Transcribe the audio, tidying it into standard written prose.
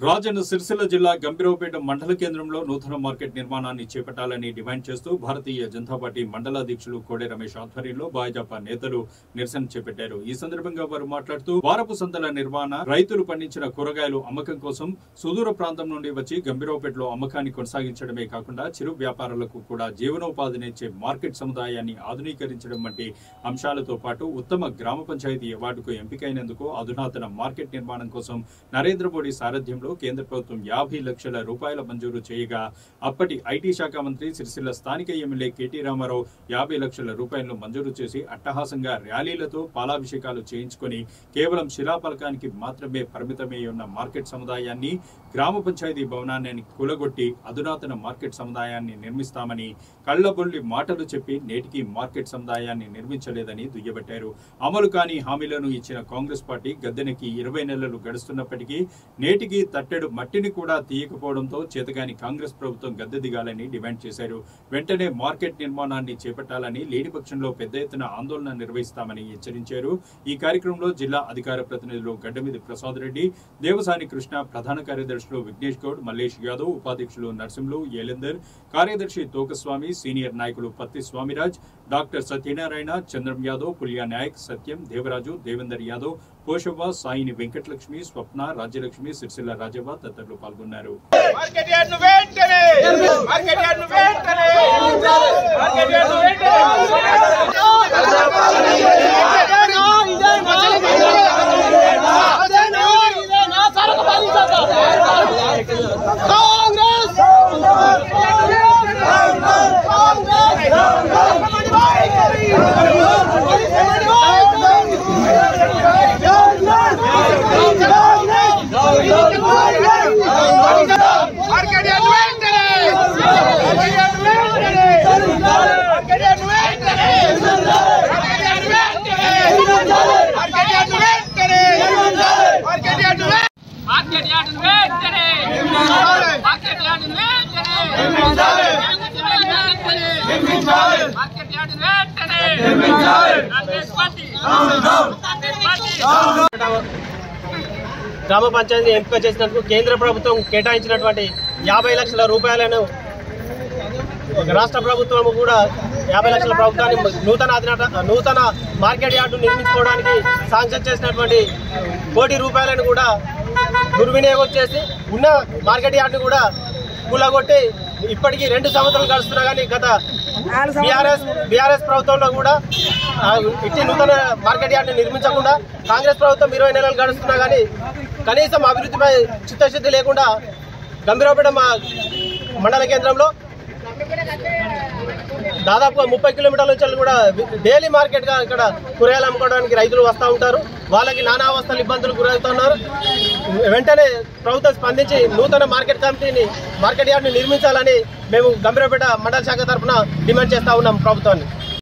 రాజన్న సిరిసిల్ల జిల్లా గంభీరావుపేట మండల కేంద్రంలో నూతన మార్కెట్ నిర్మాణాన్ని చేపట్టాలని డిమాండ్ చేస్తూ భారతీయ జనతా పార్టీ మండల అధ్యక్షులు కోడే రమేష్ ఆధ్వర్యంలో భాజపా నేతలు నిరసన చేపట్టారు। ఈ సందర్భంగా వారు మాట్లాడుతూ వారపు సంతల నిర్వహణ, రైతులు పండించిన కూరగాయలు అమ్మకం కోసం సుదూర ప్రాంతం నుండి వచ్చి గంభీరావుపేటలో అమ్మకాన్ని కొనసాగించడమే కాకుండా చిరు వ్యాపారులకు కూడా జీవనోపాధినిచ్చే మార్కెట్ సముదాయాన్ని ఆధునీకరించడం వంటి అంశాలతో పాటు ఉత్తమ గ్రామ పంచాయతీ అవార్డుకు ఎంపికైనందుకు అధునాతన మార్కెట్ నిర్మాణం కోసం నరేంద్ర మోడీ సారథ్యంలో కేంద్ర ప్రభుత్వం 50 లక్షల రూపాయల మంజూరు చేయగా అప్పటి ఐటీ శాఖ మంత్రి సిరిసిల్ల స్థానిక ఎమ్మెల్యే కేటీ రామారావు 50 లక్షల రూపాయలను మంజూరు చేసి అట్టహాసంగా ర్యాలీలతో పాలాభిషేకాలు చేయించుకొని కేవలం శిలాఫలకానికి మాత్రమే పరిమితమై ఉన్న మార్కెట్ సముదాయాన్ని గ్రామ పంచాయతీ భవనాన్ని కూలగొట్టి అధునాతన మార్కెట్ సముదాయాన్ని నిర్మిస్తామని కళ్లబొల్లి మాటలు చెప్పి నేటికి మార్కెట్ సముదాయాన్ని నిర్మించలేదని దుయ్యబట్టారు। అమలు కాని హామీలను ఇచ్చిన కాంగ్రెస్ పార్టీ గద్దెనకి 20 నెలలు గడుస్తున్నప్పటికీ నేటికి తట్టెడు మట్టిని కూడా తీయకపోవడంతో చేతగాని కాంగ్రెస్ ప్రభుత్వం గద్దె దిగాలని డిమాండ్ చేశారు। వెంటనే మార్కెట్ నిర్మాణాన్ని చేపట్టాలని లేని పక్షంలో పెద్ద ఎత్తున ఆందోళన నిర్వహిస్తామని హెచ్చరించారు। ఈ కార్యక్రమంలో జిల్లా అధికార ప్రతినిధులు గడ్డమిది ప్రసాద్ రెడ్డి, దేవసాని కృష్ణ, ప్రధాన కార్యదర్శులు విఘ్నేష్ గౌడ్, మల్లేష్ యాదవ్, ఉపాధ్యక్షులు నర్సింహులు, ఏలెందర్, కార్యదర్శి తోకస్వామి, సీనియర్ నాయకులు పత్తి స్వామిరాజ్, డాక్టర్ సత్యనారాయణ, చంద్రం యాదవ్, పులియా నాయక్, సత్యం, దేవరాజు, దేవేందర్ యాదవ్, పోషవ్వ, సాయిని వెంకటలక్ష్మి, స్వప్న, రాజ్యలక్ష్మి, సిరిసిల్ల రాజవ్వ తదితరులు పాల్గొన్నారు। గ్రామ పంచాయతీ ఎంపిక చేసినందుకు కేంద్ర ప్రభుత్వం కేటాయించినటువంటి 50 లక్షల రూపాయలను రాష్ట్ర ప్రభుత్వం కూడా 50 లక్షల ప్రభుత్వాన్ని నూతన మార్కెట్ యార్డు నిర్మించుకోవడానికి శాంక్షన్ చేసినటువంటి 1 కోటి రూపాయలను కూడా దుర్వినియోగం చేసి ఉన్న మార్కెట్ యార్డు కూడా కూలగొట్టి ఇప్పటికీ 2 సంవత్సరాలు గడుస్తున్నా కానీ గత బీఆర్ఎస్ ప్రభుత్వంలో కూడా ఇట్టి నూతన మార్కెట్ యార్డు నిర్మించకుండా కాంగ్రెస్ ప్రభుత్వం 20 నెలలు గడుస్తున్నా కానీ కనీసం అభివృద్ధిపై చిత్తశుద్ధి లేకుండా గంభీరావుపేట మండల కేంద్రంలో దాదాపుగా 30 కిలోమీటర్ల నుంచి కూడా డైలీ మార్కెట్ గా ఇక్కడ కూరగాయలు అమ్ముకోవడానికి రైతులు వస్తూ ఉంటారు। వాళ్ళకి నానా అవస్థలు ఇబ్బందులు గురవుతున్నారు। వెంటనే ప్రభుత్వం స్పందించి నూతన మార్కెట్ యార్డుని నిర్మించాలని మేము గంభీరావుపేట మండల శాఖ తరఫున డిమాండ్ చేస్తా ఉన్నాం ప్రభుత్వాన్ని।